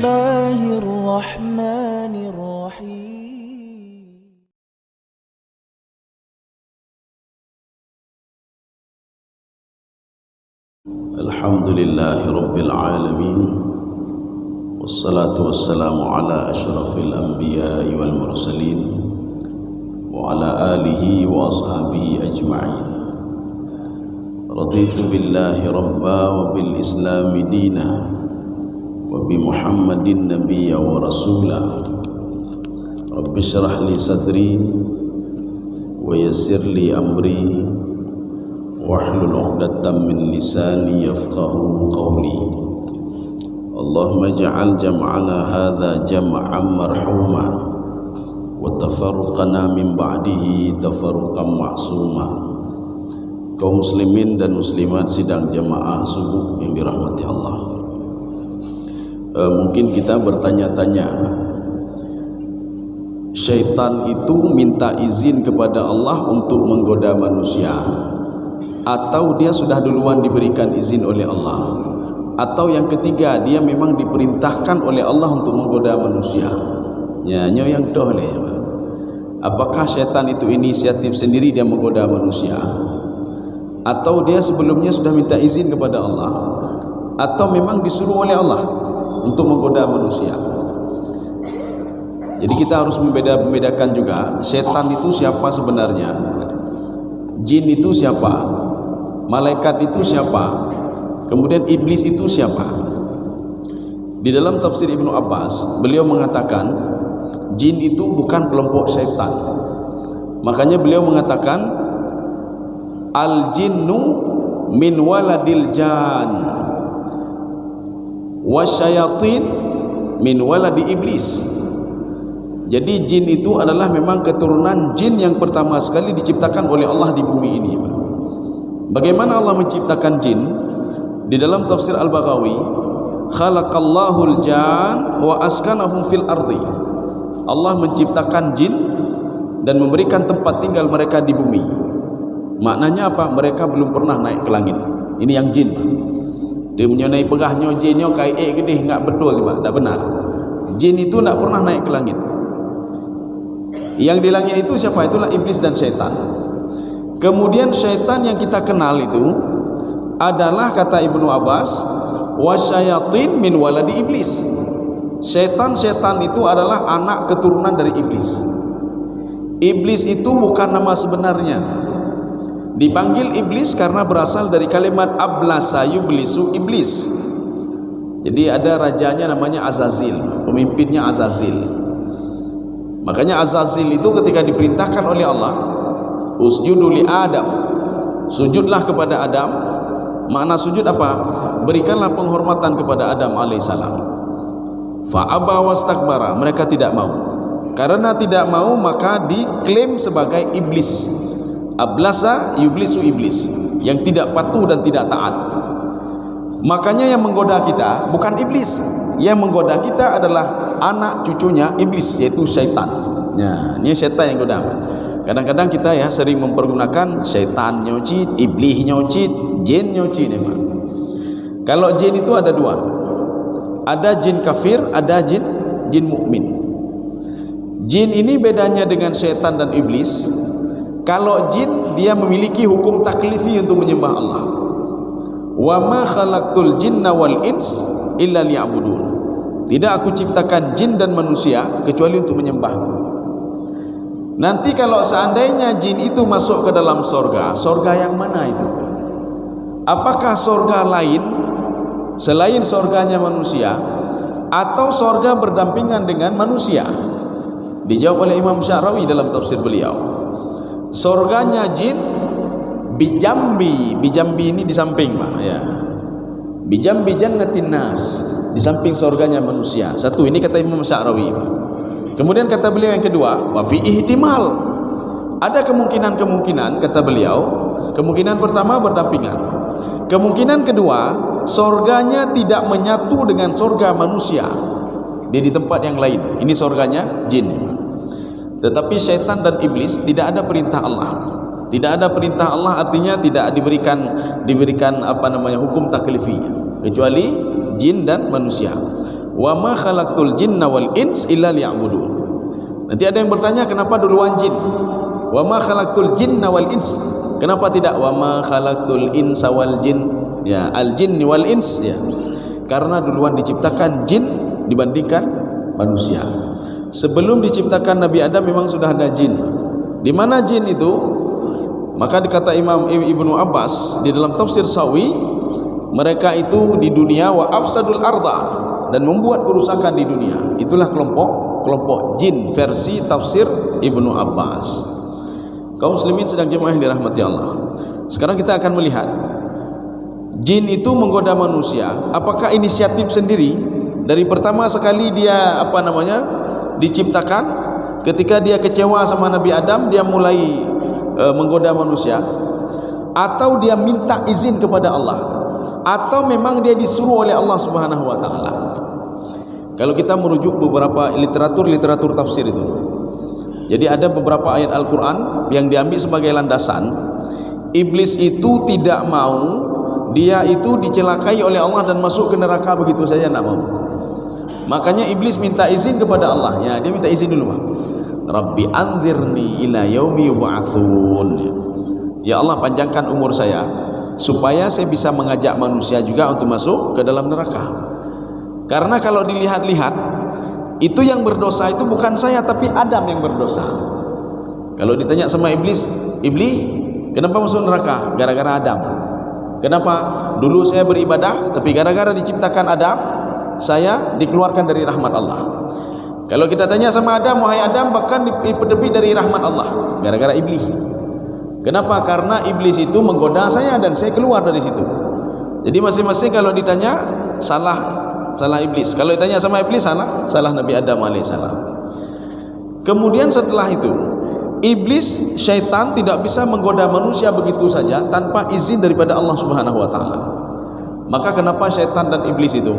الله الرحمن الرحيم. الحمد لله رب العالمين، والصلاة والسلام على أشرف الأنبياء والمرسلين وعلى آله وأصحابه أجمعين. رضيت بالله ربا وبالإسلام دينا وبمحمد نبيا ورسولا. رب اشرح لي صدري ويسر لي أمري واحلل عقدة من لساني يفقهوا قولي. اللهم اجعل جمعنا هذا جمعا مرحوما وتفرقنا من بعده تفرقا معصوما. Kaum muslimin dan muslimat sidang jamaah subuh yang dirahmati Allah. Mungkin kita bertanya-tanya, syaitan itu minta izin kepada Allah untuk menggoda manusia, atau dia sudah duluan diberikan izin oleh Allah, atau yang ketiga dia memang diperintahkan oleh Allah untuk menggoda manusia. Nyo yang doh le. Apakah syaitan itu inisiatif sendiri dia menggoda manusia, atau dia sebelumnya sudah minta izin kepada Allah, atau memang disuruh oleh Allah untuk menggoda manusia? Jadi kita harus membedakan juga syaitan itu siapa sebenarnya, jin itu siapa, malaikat itu siapa, kemudian iblis itu siapa. Di dalam tafsir Ibnu Abbas, beliau mengatakan jin itu bukan kelompok syaitan. Makanya beliau mengatakan al-jinnu min waladil jan wasyayatin min waladi iblis. Jadi jin itu adalah memang keturunan jin yang pertama sekali diciptakan oleh Allah di bumi ini. Bagaimana Allah menciptakan jin? Di dalam tafsir Al-Baghawi, khalaqallahul jan wa askanahum fil ardi. Allah menciptakan jin dan memberikan tempat tinggal mereka di bumi. Maknanya apa? Mereka belum pernah naik ke langit. Ini yang jin. Dia mengenai pegahnya jinnya kai gede, enggak betul juga, enggak benar. Jin itu enggak pernah naik ke langit. Yang di langit itu siapa? Itulah iblis dan syaitan. Kemudian syaitan yang kita kenal itu adalah, kata Ibnu Abbas, wasyayatin min waladi iblis. Syaitan-syaitan itu adalah anak keturunan dari iblis. Iblis itu bukan nama sebenarnya. Dipanggil iblis karena berasal dari kalimat ablasa yublisu iblis. Jadi ada rajanya namanya Azazil, pemimpinnya Azazil. Makanya Azazil itu ketika diperintahkan oleh Allah, usjudu li Adam, sujudlah kepada Adam. Makna sujud apa? Berikanlah penghormatan kepada Adam alaihissalam. Fa'aba wastakbara, mereka tidak mau. Karena tidak mau maka diklaim sebagai iblis. Ablasa yublisu iblis, yang tidak patuh dan tidak taat. Makanya yang menggoda kita bukan iblis, yang menggoda kita adalah anak cucunya iblis, yaitu syaitan. Nah, ini syaitan yang goda. Kadang-kadang kita ya sering mempergunakan syaitan nyocit, iblis nyocit, jin nyocit. Kalau jin itu ada dua, ada jin kafir, ada jin mukmin. Jin ini bedanya dengan syaitan dan iblis. Kalau jin dia memiliki hukum taklifi untuk menyembah Allah. Wa ma khalaqtul jinna wal ins illa liya'budun. Tidak aku ciptakan jin dan manusia kecuali untuk menyembahku. Nanti kalau seandainya jin itu masuk ke dalam sorga, sorga yang mana itu? Apakah sorga lain selain sorganya manusia, atau sorga berdampingan dengan manusia? Dijawab oleh Imam Sya'rawi dalam tafsir beliau, sorganya jin bijambi. Bijambi ini di samping, Pak, ya. Bijambi jannatin nas, di samping sorganya manusia. Satu, ini kata Imam Sya'rawi, Pak. Kemudian kata beliau yang kedua, wa fi ihtimal, ada kemungkinan, kata beliau. Kemungkinan pertama berdampingan. Kemungkinan kedua, sorganya tidak menyatu dengan sorga manusia. Dia di tempat yang lain. Ini sorganya jin, Pak. Tetapi syaitan dan iblis tidak ada perintah Allah. Tidak ada perintah Allah artinya tidak diberikan hukum taklifi, kecuali jin dan manusia. wa ma khalaqtul jinna wal ins illa liya'budun. Nanti ada yang bertanya, kenapa duluan jin? Wa ma khalaqtul jinna wal ins. Kenapa tidak wa ma khalaqtul insa wal jin? Ya, al jinni wal ins ya. Karena duluan diciptakan jin dibandingkan manusia. Sebelum diciptakan Nabi Adam memang sudah ada jin. Di mana jin itu? Maka dikata Imam Ibnu Abbas di dalam tafsir Sawi, mereka itu di dunia wa afsadul arda, dan membuat kerusakan di dunia. Itulah kelompok jin versi tafsir Ibnu Abbas. Kaum muslimin sedang jemaah yang dirahmati Allah. Sekarang kita akan melihat jin itu menggoda manusia. Apakah inisiatif sendiri dari pertama sekali dia diciptakan, ketika dia kecewa sama Nabi Adam dia mulai menggoda manusia, atau dia minta izin kepada Allah, atau memang dia disuruh oleh Allah Subhanahu wa taala? Kalau kita merujuk beberapa literatur tafsir itu, jadi ada beberapa ayat Al-Quran yang diambil sebagai landasan. Iblis itu tidak mau dia itu dicelakai oleh Allah dan masuk ke neraka begitu saja, tidak mau. Makanya iblis minta izin kepada Allah. Ya, dia minta izin dulu, Pak. Rabbi anzirni ila yaumi yub'atsun. Ya Allah, panjangkan umur saya supaya saya bisa mengajak manusia juga untuk masuk ke dalam neraka. Karena kalau dilihat-lihat, itu yang berdosa itu bukan saya tapi Adam yang berdosa. Kalau ditanya sama iblis, kenapa masuk neraka? Gara-gara Adam. Kenapa? Dulu saya beribadah, tapi gara-gara diciptakan Adam, saya dikeluarkan dari rahmat Allah. Kalau kita tanya sama Adam, wahai Adam, bahkan dipedebit dari rahmat Allah, gara-gara iblis. Kenapa? Karena iblis itu menggoda saya dan saya keluar dari situ. Jadi masing-masing kalau ditanya salah iblis. Kalau ditanya sama iblis, salah Nabi Adam alaihissalam. Kemudian setelah itu, iblis, syaitan tidak bisa menggoda manusia begitu saja tanpa izin daripada Allah Subhanahu wa taala. Maka kenapa syaitan dan iblis itu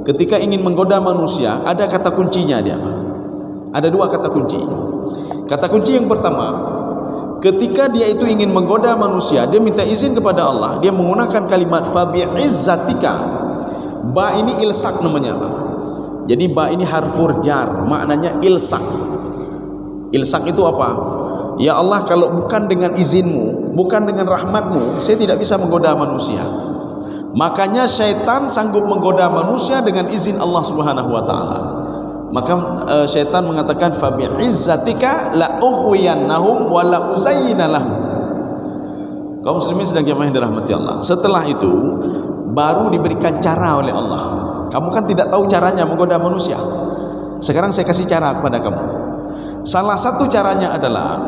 ketika ingin menggoda manusia, ada kata kuncinya dia. Ada dua kata kunci. Kata kunci yang pertama, ketika dia itu ingin menggoda manusia, dia minta izin kepada Allah, dia menggunakan kalimat fa bi'izzatika. Ba ini ilsak namanya, Pak. Jadi ba ini harfur jar, maknanya ilsak. Ilsak itu apa? Ya Allah, kalau bukan dengan izinmu, bukan dengan rahmatmu, saya tidak bisa menggoda manusia. Makanya syaitan sanggup menggoda manusia dengan izin Allah Subhanahu wa taala. Maka syaitan mengatakan fa bi'izzatika la ughwiyannahum wa la uzayyina lahum. Kaum muslimin sedang jemaah yang dirahmati Allah. Setelah itu baru diberikan cara oleh Allah. Kamu kan tidak tahu caranya menggoda manusia. Sekarang saya kasih cara kepada kamu. Salah satu caranya adalah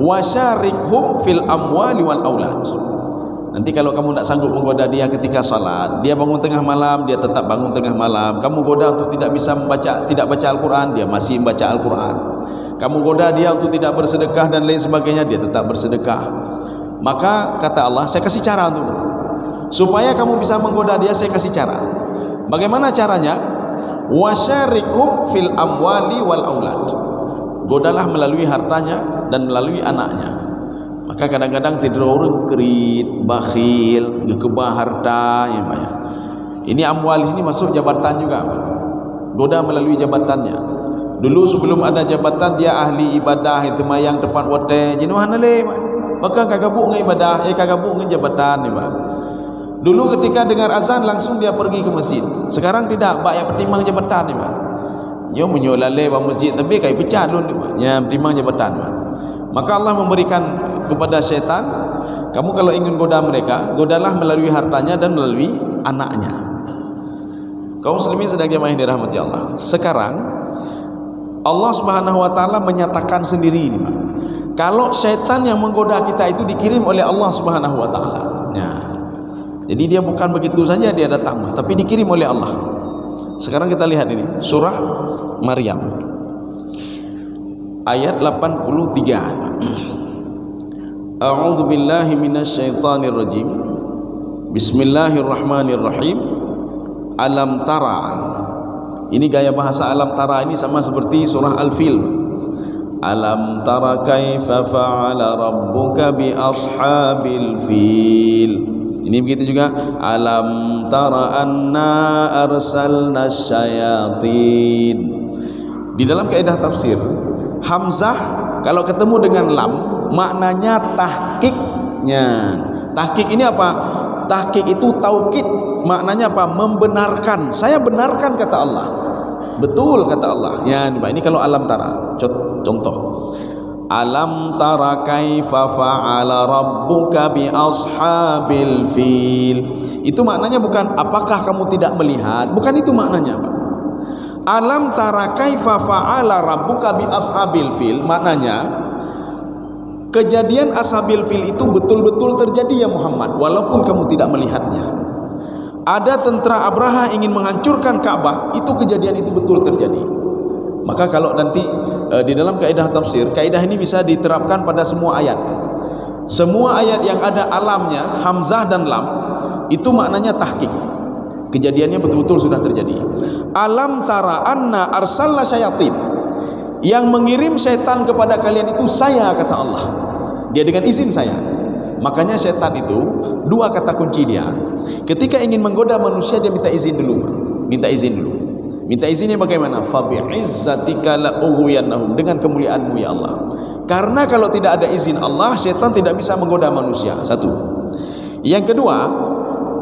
wasyarikhum fil amwali wal aulad. Nanti kalau kamu tidak sanggup menggoda dia ketika salat, dia bangun tengah malam, dia tetap bangun tengah malam. Kamu goda untuk tidak baca Al-Quran, dia masih membaca Al-Quran. Kamu goda dia untuk tidak bersedekah dan lain sebagainya, dia tetap bersedekah. Maka kata Allah, saya kasih cara untuk supaya kamu bisa menggoda dia, saya kasih cara. Bagaimana caranya? Wasyarikum fil amwali wal aulad. Godalah melalui hartanya dan melalui anaknya. Maka kadang-kadang tidur orang kerit, bakhil, gekebah harta, ya Pak ya. Ini amwal sini masuk jabatan juga, Pak. Goda melalui jabatannya. Dulu sebelum ada jabatan dia ahli ibadah, itu mayang depan wote, jenuhan le, Pak. Maka kagabuk ngai ibadah, kagabuk ngai jabatan, ya Pak. Dulu ketika dengar azan langsung dia pergi ke masjid. Sekarang tidak, Pak, ya pertimbang jabatan, ya Pak. Yo menyolale ba masjid tapi kai pecah dulu, Pak. Ya pertimbang jabatan, Pak. Maka Allah memberikan kepada syaitan, kamu kalau ingin goda mereka, godalah melalui hartanya dan melalui anaknya. Kaum muslimin sedang jemaah yang dirahmati Allah. Sekarang Allah Subhanahu wa taala menyatakan sendiri ini, Pak. Kalau syaitan yang menggoda kita itu dikirim oleh Allah Subhanahu wa taala. Ya. Jadi dia bukan begitu saja dia datang, tapi dikirim oleh Allah. Sekarang kita lihat ini surah Maryam ayat 83. A'udzu billahi minasyaitonir rajim. Bismillahirrahmanirrahim. Alam tara. Ini gaya bahasa alam tara ini sama seperti surah Al-Fil. Alam tara kaifa fa'ala rabbuka bi ashabil fil. Ini begitu juga, alam tara anna arsalna syayatin. Di dalam kaidah tafsir, hamzah kalau ketemu dengan lam maknanya tahqiqnya. Tahqiq ini apa? Tahqiq itu taukid, maknanya apa? Membenarkan. Saya benarkan kata Allah. Betul kata Allah. Ya, ini kalau alam tara. Contoh. Alam tara kaifa fa'ala rabbuka bi ashabil fil. Itu maknanya bukan apakah kamu tidak melihat, bukan itu maknanya, Pak. Alam tara kaifa fa'ala rabbuka bi ashabil fil maknanya kejadian ashabil fil itu betul-betul terjadi ya Muhammad, walaupun kamu tidak melihatnya. Ada tentara Abraha ingin menghancurkan Ka'bah, itu kejadian itu betul terjadi. Maka kalau nanti di dalam kaidah tafsir, kaidah ini bisa diterapkan pada semua ayat. Semua ayat yang ada alamnya, hamzah dan lam, itu maknanya tahqiq. Kejadiannya betul-betul sudah terjadi. Alam tara anna arsalna syayatin. Yang mengirim syaitan kepada kalian itu saya, kata Allah. Dia dengan izin saya. Makanya syaitan itu dua kata kunci dia. Ketika ingin menggoda manusia, dia minta izin dulu. Minta izin dulu. Minta izinnya bagaimana? Fa bi'izzatika la ughwiyannahum, dengan kemuliaanmu ya Allah. Karena kalau tidak ada izin Allah, syaitan tidak bisa menggoda manusia. Satu. Yang kedua,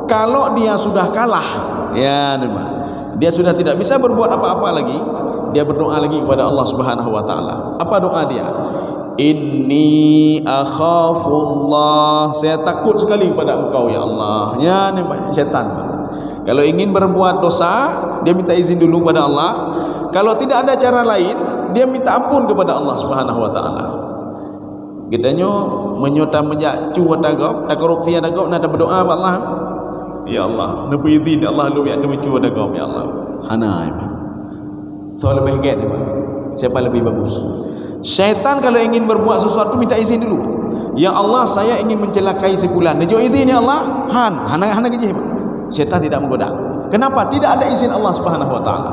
kalau dia sudah kalah, ya, dia sudah tidak bisa berbuat apa-apa lagi, dia berdoa lagi kepada Allah Subhanahu wa taala. Apa doa dia? Inni akhafullah, saya takut sekali kepada Engkau ya Allah. Ya, syaitan. Kalau ingin berbuat dosa, dia minta izin dulu kepada Allah. Kalau tidak ada cara lain, dia minta ampun kepada Allah Subhanahu wa taala. Gedanya menyota menyacu atagap, tak korupsi atagap, nak berdoa kepada Allah. Ya Allah, nabi izin Allah lu ya demi cu atagap ya Allah. Hana ya. So lebih get ya. Siapa lebih bagus? Syaitan kalau ingin berbuat sesuatu minta izin dulu. Ya Allah, saya ingin mencelakai si fulan. Nejo izin ya Allah. Hana gejih. Syaitan tidak menggoda. Kenapa? Tidak ada izin Allah Subhanahu wa taala.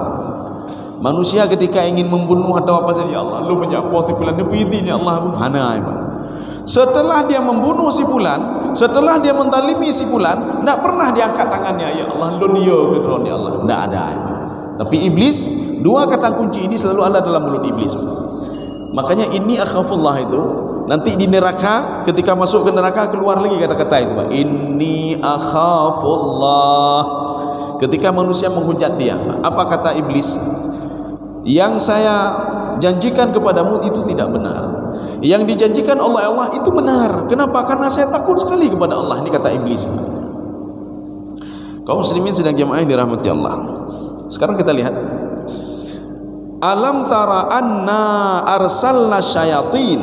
Manusia ketika ingin membunuh atau apa saja, ya Allah, lu menyapu si fulan, nepi izin ya Allah. Hana. Setelah dia membunuh si fulan, setelah dia mendalimi si fulan, tidak pernah diangkat tangannya, ya Allah, lu dia ke drone ya Allah. Tidak ada. Tapi iblis, dua kata kunci ini selalu ada dalam mulut iblis. Makanya ini akhafullah itu nanti di neraka, ketika masuk ke neraka keluar lagi kata-kata itu, Pak. Inni akhafullah. Ketika manusia menghujat dia, apa kata iblis? Yang saya janjikan kepadamu itu tidak benar. Yang dijanjikan oleh Allah itu benar. Kenapa? Karena saya takut sekali kepada Allah. Ini kata iblis. Kaum muslimin sedang jamaah yang dirahmati Allah. Sekarang kita lihat. Alam tara anna arsalna syayatin.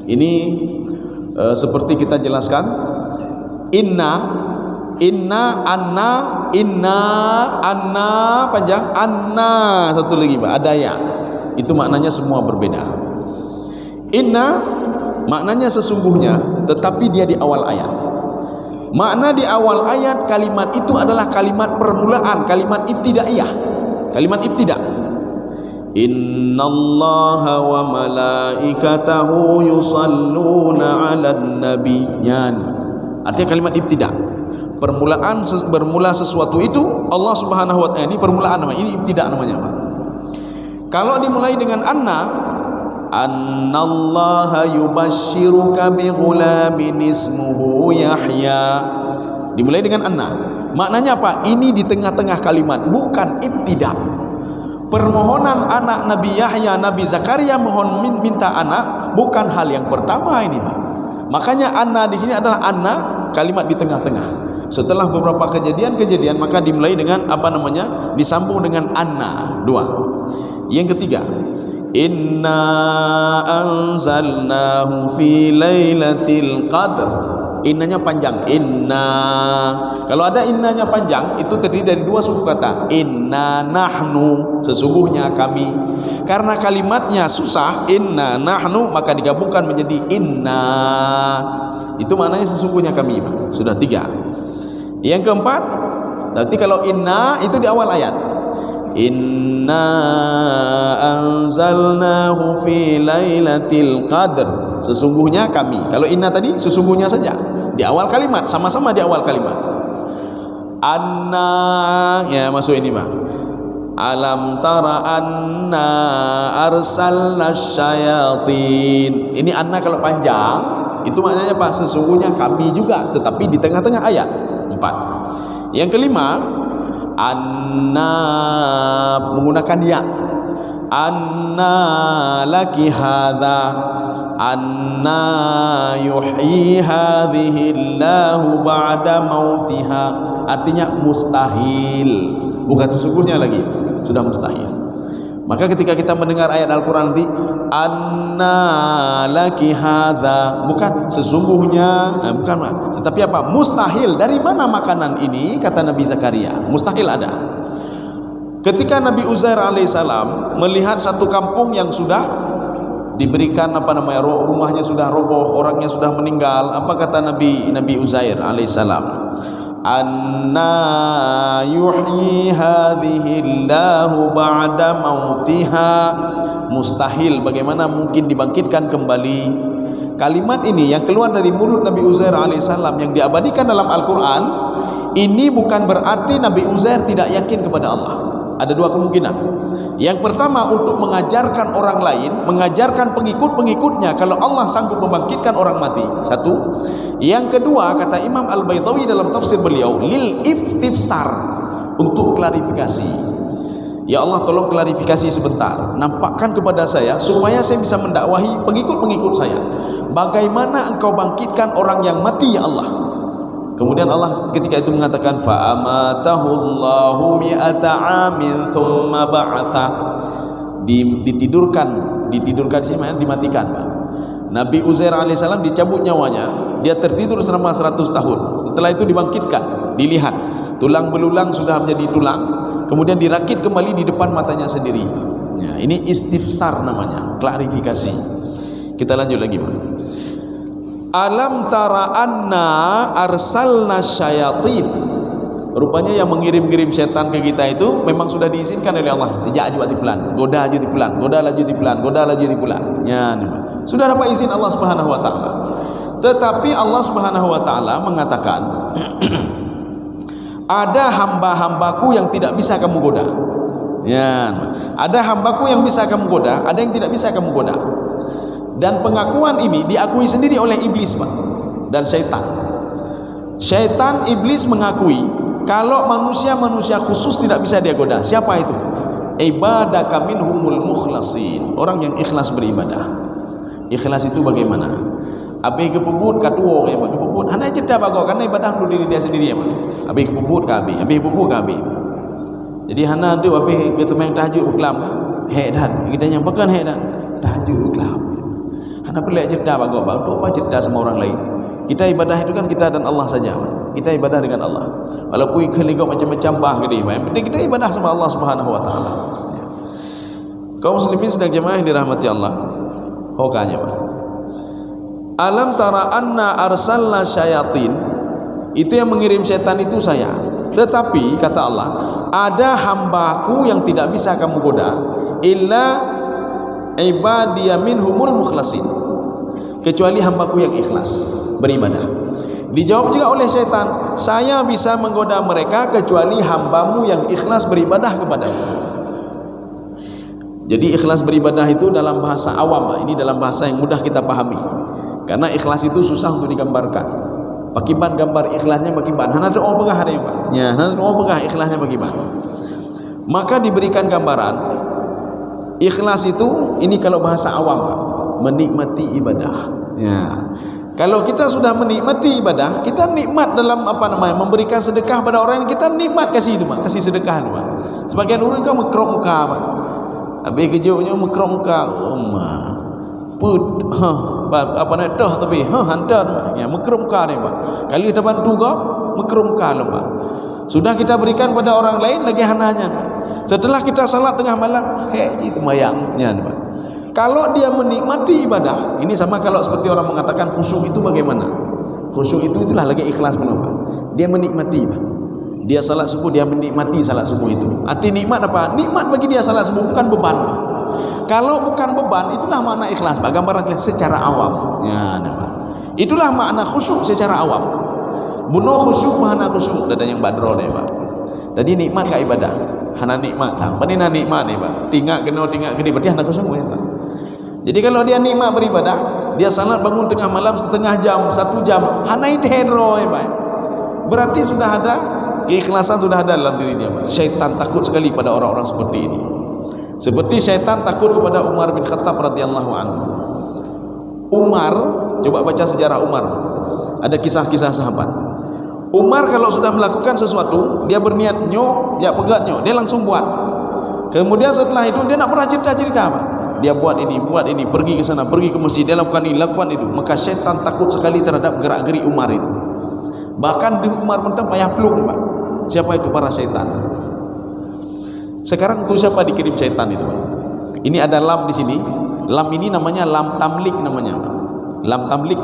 Ini seperti kita jelaskan, inna, anna panjang, anna satu lagi Pak, ada ya. Itu maknanya semua berbeda. Inna maknanya sesungguhnya, tetapi dia di awal ayat. Makna di awal ayat kalimat itu adalah kalimat permulaan, kalimat ibtidaiyah, kalimat ibtida'. Innallaha wa malaikatahu yusalluna 'alan nabi. Artinya kalimat ibtida'. Bermula sesuatu itu Allah Subhanahu wa taala, ini permulaan namanya, ini ibtida' namanya, Pak. Kalau dimulai dengan annallaha yubashshiruka bi ghulamin ismuhu Yahya. Dimulai dengan anna. Maknanya apa? Ini di tengah-tengah kalimat, bukan ibtida'. Permohonan anak Nabi Yahya, Nabi Zakaria mohon minta anak bukan hal yang pertama ini, Pak. Makanya anna di sini adalah anna, kalimat di tengah-tengah. Setelah beberapa kejadian maka dimulai dengan apa namanya? Disambung dengan anna. Dua. Yang ketiga, inna anzalnahu fi lailatul qadr. Innanya panjang, inna. Kalau ada innanya panjang, itu terdiri dari dua suku kata. Inna nahnu, sesungguhnya kami. Karena kalimatnya susah, inna nahnu, maka digabungkan menjadi inna. Itu maknanya sesungguhnya kami, Pak. Sudah tiga. Yang keempat, nanti kalau inna itu di awal ayat. Inna anzalnahu fi lailatul qadr. Sesungguhnya kami. Kalau inna tadi sesungguhnya saja, di awal kalimat, sama-sama di awal kalimat. Anna, ya masuk ini Pak. Alam tara anna arsalna syayatin. Ini anna kalau panjang itu maknanya apa? Sesungguhnya kami juga, tetapi di tengah-tengah ayat 4. Yang kelima, anna menggunakan ya. Anna laki hadza, anna yuhyi hadhihi Allahu ba'da mautiha. Artinya mustahil, bukan sesungguhnya lagi, sudah mustahil. Maka ketika kita mendengar ayat Al-Quran nanti, anna laki hadza, bukan sesungguhnya, bukan, tetapi apa? Mustahil. Dari mana makanan ini? Kata Nabi Zakaria, mustahil ada. Ketika Nabi Uzair alaihissalam melihat satu kampung yang sudah diberikan rumahnya sudah roboh, orangnya sudah meninggal, apa kata Nabi Uzair alaihissalam? Anna yuhyi hadhihi Allahu ba'da mautiha. Mustahil, bagaimana mungkin dibangkitkan kembali? Kalimat ini yang keluar dari mulut Nabi Uzair alaihissalam yang diabadikan dalam Al-Quran, ini bukan berarti Nabi Uzair tidak yakin kepada Allah. Ada dua kemungkinan. Yang pertama, untuk mengajarkan orang lain, mengajarkan pengikut-pengikutnya kalau Allah sanggup membangkitkan orang mati. Satu. Yang kedua, kata Imam Al-Baydawi dalam tafsir beliau, lil iftifsar, untuk klarifikasi. Ya Allah, tolong klarifikasi sebentar, nampakkan kepada saya supaya saya bisa mendakwahi pengikut-pengikut saya. Bagaimana engkau bangkitkan orang yang mati ya Allah? Kemudian Allah ketika itu mengatakan, fa'amatahullahu mi'ata amin thumma ba'atha. Ditidurkan sini mana? Dimatikan. Nabi Uzair alaihissalam dicabut nyawanya, dia tertidur selama 100 tahun. Setelah itu dibangkitkan, dilihat tulang belulang sudah menjadi tulang, kemudian dirakit kembali di depan matanya sendiri. Ya, ini istifsar namanya, klarifikasi. Kita lanjut lagi, Pak. Alam tara anna arsalna syayatin. Rupanya yang mengirim-kirim setan ke kita itu memang sudah diizinkan oleh Allah. Dijak aju pelan, goda aju pelan, goda laju pelan, goda laju pelan. Ya, sudah dapat izin Allah Subhanahu wa taala. Tetapi Allah Subhanahu wa taala mengatakan, ada hamba-hambaku yang tidak bisa kamu goda. Ya, ada hambaku yang bisa kamu goda, ada yang tidak bisa kamu goda. Dan pengakuan ini diakui sendiri oleh iblis, Pak, dan syaitan. Syaitan, iblis mengakui kalau manusia khusus tidak bisa dia goda. Siapa itu? Ibadaka minhumul mukhlasin, orang yang ikhlas beribadah. Ikhlas itu bagaimana? Abi kepuput katuo ya, Pak, kepuput. Hana jeda bago karena ibadah dulu diri dia sendiri ya, Pak. Abi kepuput ka abi kepuput ka abi. Jadi hana tu abi betul-betul tahajud uklam ka. Hedan, kita nyampakan hedan. Tahajud uklam. Hana perlu jeda bago, Pak. Untuk apa jeda sama orang lain? Kita ibadah itu kan kita dan Allah saja, Pak. Kita ibadah dengan Allah. Walaupun keligok macam-macam bah gede, Pak. Yang penting kita ibadah sama Allah Subhanahu wa taala. Ya. Kaum muslimin sedang jemaah yang dirahmati Allah. Hokanya, Pak. Alam tara anna arsalna syayatin. Itu yang mengirim setan itu saya. Tetapi kata Allah, ada hambaku yang tidak bisa kamu goda, illa ibadiya minhumul mukhlasin, kecuali hambaku yang ikhlas beribadah. Dijawab juga oleh setan, saya bisa menggoda mereka kecuali hambamu yang ikhlas beribadah kepadamu. Jadi ikhlas beribadah itu dalam bahasa awam, ini dalam bahasa yang mudah kita pahami. Karena ikhlas itu susah untuk digambarkan. Pakiban gambar ikhlasnya pakiban. Hana doa pegah ada yang Pak. Ya, hana doa pegah ikhlasnya pakiban. Maka diberikan gambaran ikhlas itu, ini kalau bahasa awam, Pak, menikmati ibadah. Ya. Kalau kita sudah menikmati ibadah, kita nikmat dalam memberikan sedekah pada orang yang kita nikmat kasih itu, Pak, kasih sedekah itu, Pak. Sebagian orang kan mekrok muka, Pak. Habis kejutnya mekrok muka, dah tapi hantar ya mekrok muka ni, Pak. Kali kita bantu kau mekrok muka, Pak. Sudah kita berikan pada orang lain lagi hananya. Setelah kita salat tengah malam, itu mayangnya, Pak. Kalau dia menikmati ibadah, ini sama kalau seperti orang mengatakan khusyuk itu bagaimana? Khusyuk itulah lagi ikhlas, Pak. Dia menikmati, Pak. Dia salat subuh, dia menikmati salat subuh itu. Arti nikmat apa? Nikmat bagi dia salat subuh, bukan beban, Pak. Kalau bukan beban, itulah makna ikhlas, Pak. Gambaran ikhlas secara awam. Ya, Pak. Itulah makna khusyuk secara awam. Bunuh khusyuk makna khusyuk ada yang badro deh Pak. Tadi nikmat ke ibadah, hana nikmat tak. Panina nikmat nih Pak. Tinggal gede berarti hana khusyuk ya Pak. Jadi kalau dia nikmat beribadah, dia salat bangun tengah malam setengah jam, 1 jam, hana itu hedro ya Pak. Berarti sudah ada keikhlasan, sudah ada dalam diri dia Pak. Syaitan takut sekali pada orang-orang seperti ini. Seperti syaitan takut kepada Umar bin Khattab radhiyallahu anhu. Umar, coba baca sejarah Umar. Ada kisah-kisah sahabat. Umar kalau sudah melakukan sesuatu, dia berniat nyo, ya pegatnya, dia langsung buat. Kemudian setelah itu dia nak pernah cerita-cerita apa? Dia buat ini, pergi ke sana, pergi ke masjid, dia lakukan ini, lakukan itu. Maka syaitan takut sekali terhadap gerak-geri Umar itu. Bahkan di Umar pun payah peluk Pak. Siapa itu? Para syaitan. Sekarang tuh siapa dikirim syaitan itu Pak? Ini ada lam di sini. Lam ini namanya lam tamlik namanya Pak. Lam tamlik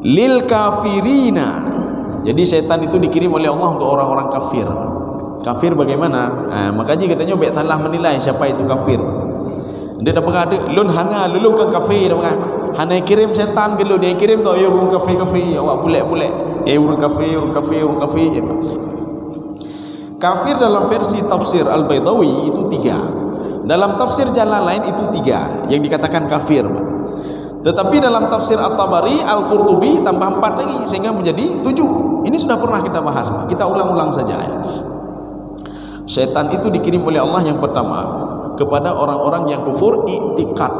lil kafirina. Jadi syaitan itu dikirim oleh Allah untuk orang-orang kafir. Kafir bagaimana? Makanya katanya baik salah menilai siapa itu kafir. Dia dah pernah ada lun hanga lulu kan kafir dah pernah. Hana kirim syaitan ke lu, dia kirim tau ya urang kafir awak bulat-bulat. Urang kafir ya Pak. Kafir dalam versi tafsir Al-Baydawi itu 3. Dalam tafsir jalan lain itu 3 yang dikatakan kafir. Tetapi dalam tafsir At-Tabari, Al-Qurtubi tambah 4 lagi sehingga menjadi 7. Ini sudah pernah kita bahas, kita ulang-ulang saja ya. Syaitan itu dikirim oleh Allah yang pertama kepada orang-orang yang kufur i'tiqad.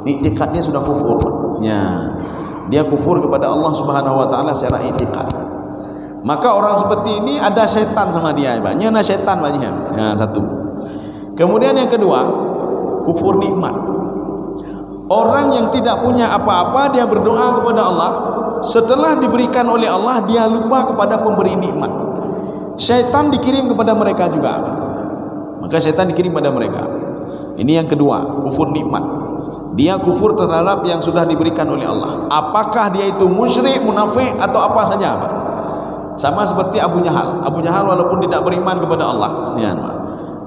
I'tiqadnya sudah kufur. Ya. Dia kufur kepada Allah Subhanahu wa taala secara i'tiqad. Maka orang seperti ini ada syaitan sama dia Pak. Nyana syaitan banyak. Ya, 1. Kemudian yang kedua, kufur nikmat. Orang yang tidak punya apa-apa, dia berdoa kepada Allah, setelah diberikan oleh Allah dia lupa kepada pemberi nikmat. Syaitan dikirim kepada mereka juga. Maka syaitan dikirim kepada mereka. Ini yang kedua, kufur nikmat. Dia kufur terhadap yang sudah diberikan oleh Allah. Apakah dia itu musyrik, munafik atau apa saja Pak? Sama seperti Abu Jahal. Abu Jahal walaupun tidak beriman kepada Allah, ya,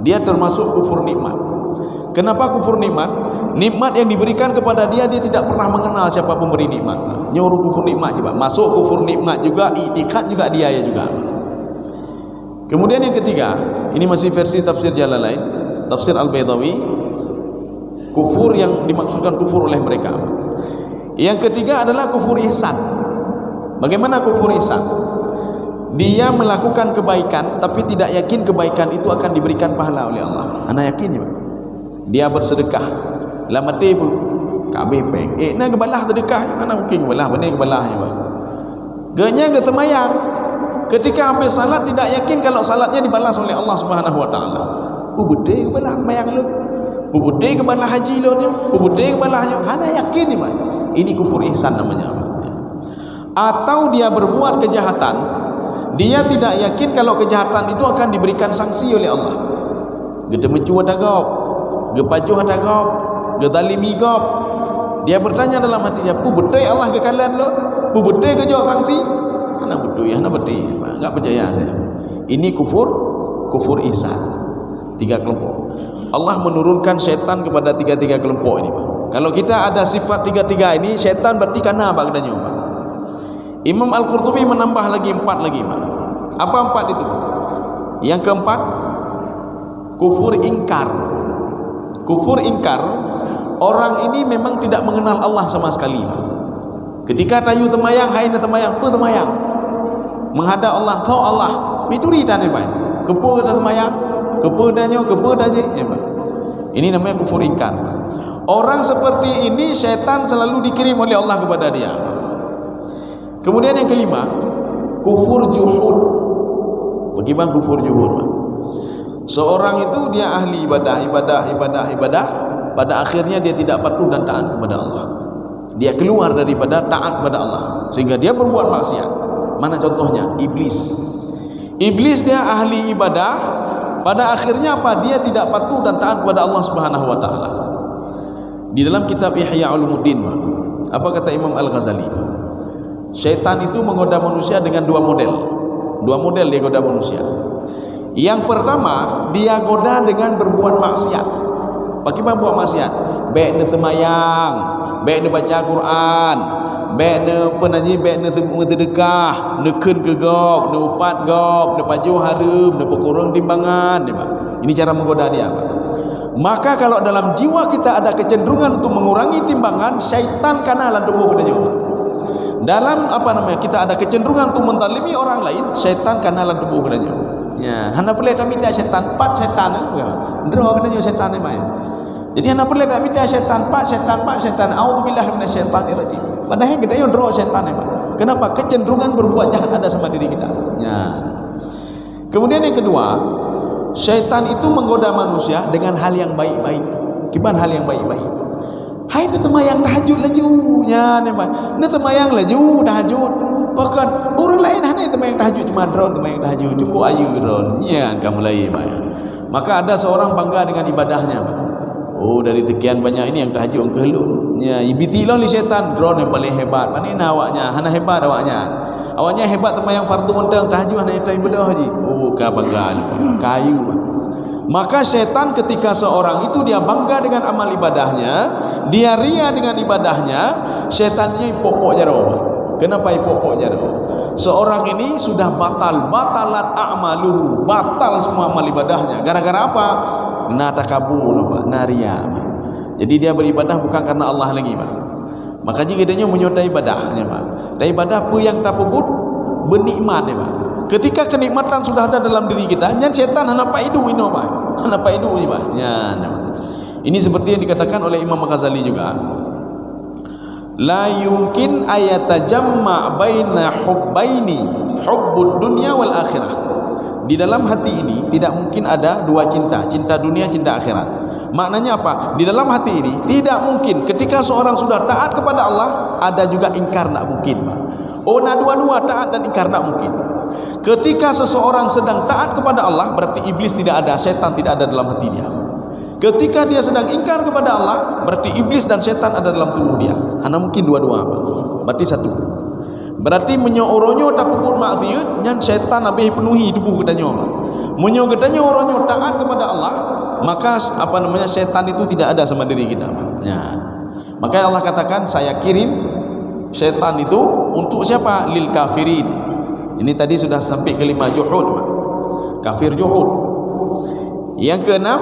dia termasuk kufur nikmat. Kenapa kufur nikmat? Nikmat yang diberikan kepada dia, dia tidak pernah mengenal siapa pemberi nikmat. Nyuruh kufur nikmat coba. Masuk kufur nikmat juga, i'tiqad juga dia ya juga. Kemudian yang ketiga, ini masih versi tafsir jalan lain, tafsir Al-Baydawi, kufur yang dimaksudkan kufur oleh mereka. Yang ketiga adalah kufur ihsan. Bagaimana kufur ihsan? Dia melakukan kebaikan tapi tidak yakin kebaikan itu akan diberikan pahala oleh Allah. Ana yakin je Pak. Dia bersedekah. La mati pun kabeh peng. Nak kebalah sedekah, ana mungkin kebalah, benar kebalahnya Pak. Ganya ke semayang. Ketika habis salat tidak yakin kalau salatnya dibalas oleh Allah Subhanahu wa taala. Betul kebalah semayang lu. Betul kebalah haji lu dia. Betul kebalahnya. Ana yakin ni Pak. Ini kufur ihsan namanya Pak. Atau dia berbuat kejahatan, dia tidak yakin kalau kejahatan itu akan diberikan sanksi oleh Allah. Gede mencuat agak, gepajuh agak, gedalimi gop. Dia bertanya dalam hatinya, "Pu betul Allah ke kalian lo? Pu betul ke jawab sanksi?" Anak betul ya, anak betul. Enggak percaya saya. Ini kufur ihsan. 3 kelompok. Allah menurunkan syaitan kepada 3 kelompok ini Pak. Kalau kita ada sifat 3 ini, syaitan berarti kana apa katanya Pak? Imam Al-Qurtubi menambah lagi 4 lagi Pak. Apa 4 itu Pak? Yang keempat, kufur ingkar. Kufur ingkar, orang ini memang tidak mengenal Allah sama sekali Pak. Ketika tayu temayang, hai na temayang, pu temayang, menghadap Allah, tahu Allah, mituri tane Pak. Kepu kata temayang, kepu danyo, kepu daje ya Pak. Ini namanya kufur ingkar Pak. Orang seperti ini syaitan selalu dikirim oleh Allah kepada dia Pak. Kemudian yang kelima, kufur juhud. Bagaimana kufur juhud Pak? Seorang itu dia ahli ibadah, pada akhirnya dia tidak patuh dan taat kepada Allah. Dia keluar daripada taat kepada Allah sehingga dia berbuat maksiat. Mana contohnya? Iblis. Iblis dia ahli ibadah, pada akhirnya apa? Dia tidak patuh dan taat kepada Allah Subhanahu wa taala. Di dalam kitab Ihya Ulumuddin, apa kata Imam Al-Ghazali? Syaitan itu menggoda manusia dengan 2 model. 2 model dia goda manusia. Yang pertama, dia goda dengan berbuat maksiat. Bagaimana buat maksiat? Baik dia semayang, baik dia baca Quran, baik ne penaji baik ne sedekah ne keun ke gok ne upat gok ne paju harum ne pekurang timbangan ni Pak. Ini cara menggoda dia Pak. Maka kalau dalam jiwa kita ada kecenderungan untuk mengurangi timbangan, syaitan kanalan tubuh kita juga. Dalam kita ada kecenderungan untuk menzalimi orang lain, syaitan kanalan tubuh kita juga. Ya, hana perlu tak minta syaitan, pat syaitan draw kita juga syaitan ni main. Jadi hana perlu tak minta syaitan, pat syaitan. Auzubillahi minasyaitanir rajim. Padahal kita yo draw syaitan ni Pak. Kenapa? Kecenderungan berbuat jahat ada sama diri kita. Ya. Kemudian yang kedua, syaitan itu menggoda manusia dengan hal yang baik-baik. Gimana hal yang baik-baik? Hai ni semayang tahajud laju. Ya ni Pak. Ni semayang laju tahajud. Bahkan orang lain hanya semayang tahajud cuma drone semayang tahajud. Cukup ayu drone. Ya kamu lain Pak. Maka ada seorang bangga dengan ibadahnya Pak. Oh dari sekian banyak ini yang tahajud engkau helun. Ya ibitilah li syaitan drone yang paling hebat. Mana awaknya? Hana hebat awaknya. Awaknya hebat semayang fardu mentang tahajud hanya itu ibadah haji. Oh ka bangga kayu. Maka syaitan ketika seorang itu dia bangga dengan amal ibadahnya, dia ria dengan ibadahnya, syaitannya ipopok jaro. Kenapa ipopok jaro? Seorang ini sudah batalat a'maluhu, batal semua amal ibadahnya. Gara-gara apa? Na takabur Pak, na ria. Jadi dia beribadah bukan karena Allah lagi Pak. Maka jika dia menyodai ibadahnya Pak. Dan ibadah apa yang tak pun bernikmat Pak. Ketika kenikmatan sudah ada dalam diri kita, nyan setan hana paidu ino Pak. Hana paidu je Pak. Nyan. Ini seperti yang dikatakan oleh Imam Ghazali juga. La yumkin ayatajamma baina hubbaini, hubbud dunya wal akhirah. Di dalam hati ini tidak mungkin ada dua cinta, cinta dunia, cinta akhirat. Maknanya apa? Di dalam hati ini tidak mungkin ketika seorang sudah taat kepada Allah, ada juga ingkar tak mungkin Pak. Oh, nah dua-dua taat dan ingkar tak mungkin. Ketika seseorang sedang taat kepada Allah, berarti iblis tidak ada, syaitan tidak ada dalam hati dia. Ketika dia sedang ingkar kepada Allah, berarti iblis dan syaitan ada dalam tubuh dia. Hanya mungkin dua-dua Pak. Berarti satu. Berarti menyo-oronyo tak pun maksiat, nyan syaitan habis penuhi tubuh katanya Pak. Menyo katanya oronyo taat kepada Allah, maka syaitan itu tidak ada sama diri kita Pak. Ya. Maka Allah katakan, saya kirim syaitan itu untuk siapa? Lil kafirin. Ini tadi sudah sampai kelima juhud Pak. Kafir juhud. Yang keenam,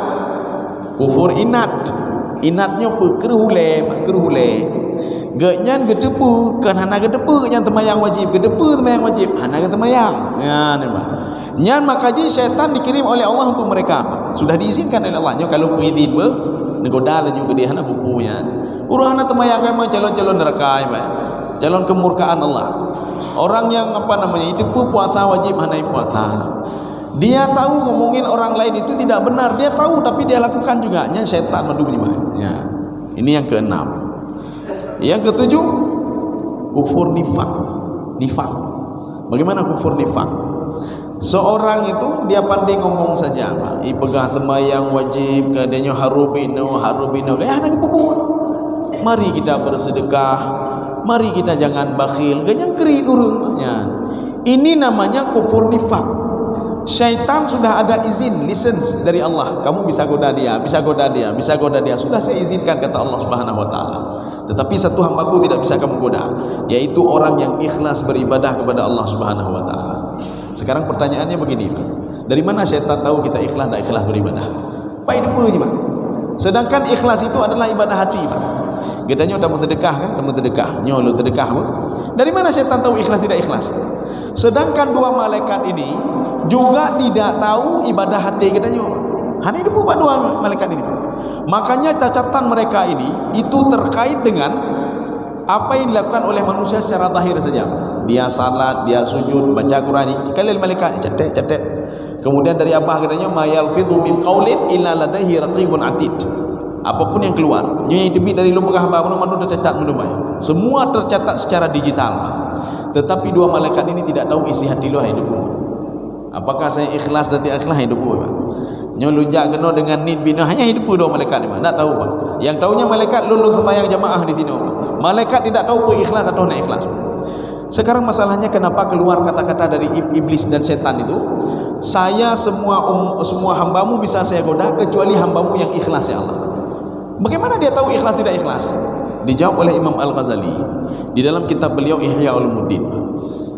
kufur inat. Inatnya apa? Kerhule Pak, kerhule. Genyan gedepu, kan hana gedepu yang temayang wajib, gedepu temayang wajib, hana temayang. Ya ni Pak. Nyan makaji syaitan dikirim oleh Allah untuk mereka Pak. Sudah diizinkan oleh Allah. Nyo kalau peridin be, negoda lah juga dia hana bukunya. Urang hana temayang memang calon-calon neraka Pak. Calon kemurkaan Allah. Orang yang itu pun puasa wajib hana puasa. Dia tahu ngomongin orang lain itu tidak benar, dia tahu tapi dia lakukan juga. Nya syaitan mendukung ya. Ini yang keenam. Yang ketujuh, kufur nifak. Nifak. Bagaimana kufur nifak? Seorang itu dia pandai ngomong saja, Pak. Ipegah sembahyang wajib, kadanya harubino. Ada kebubut. Mari kita bersedekah. Mari kita jangan bakhil. Ganyang keri urungnya. Ini namanya kufur nifak. Syaitan sudah ada izin, license dari Allah. Kamu bisa goda dia, bisa goda dia, bisa goda dia. Sudah saya izinkan kata Allah Subhanahu wa taala. Tetapi satu hambaku tidak bisa kamu goda, yaitu orang yang ikhlas beribadah kepada Allah Subhanahu wa taala. Sekarang pertanyaannya begini, Pak. Dari mana syaitan tahu kita ikhlas dan ikhlas beribadah? Pak hidup dulu, Pak. Sedangkan ikhlas itu adalah ibadah hati, Pak. Gedanya udah bersedekah kan? Udah bersedekah. Nyolo sedekah, Pak. Dari mana syaitan tahu ikhlas tidak ikhlas? Sedangkan dua malaikat ini juga tidak tahu ibadah hati gedanya. Hanya hidup Pak dua malaikat ini. Makanya cacatan mereka ini itu terkait dengan apa yang dilakukan oleh manusia secara zahir saja. Dia salat, dia sujud, baca Quran, kalian malaikat catat. Kemudian dari abah katanya mayal fidhu min qaulin illa ladaihi raqibun atid. Apapun yang keluar, yang demi dari lubuk hamba manu tercatat menumai. Semua tercatat secara digital, Pak. Tetapi dua malaikat ini tidak tahu isi hati lu hidupmu. Apakah saya ikhlas dan tidak ikhlas hidupmu, Pak? Nyolunjak kena dengan nid bina hanya hidup dua malaikat ni, Pak. Tak tahu, Pak. Yang tahunya malaikat lulun sembahyang jamaah di sini, Pak. Malaikat tidak tahu apa ikhlas atau tidak ikhlas, Pak. Sekarang masalahnya kenapa keluar kata-kata dari iblis dan setan itu? Saya semua hambamu bisa saya goda kecuali hambamu yang ikhlas ya Allah. Bagaimana dia tahu ikhlas tidak ikhlas? Dijawab oleh Imam Al-Ghazali di dalam kitab beliau Ihya Ulumuddin.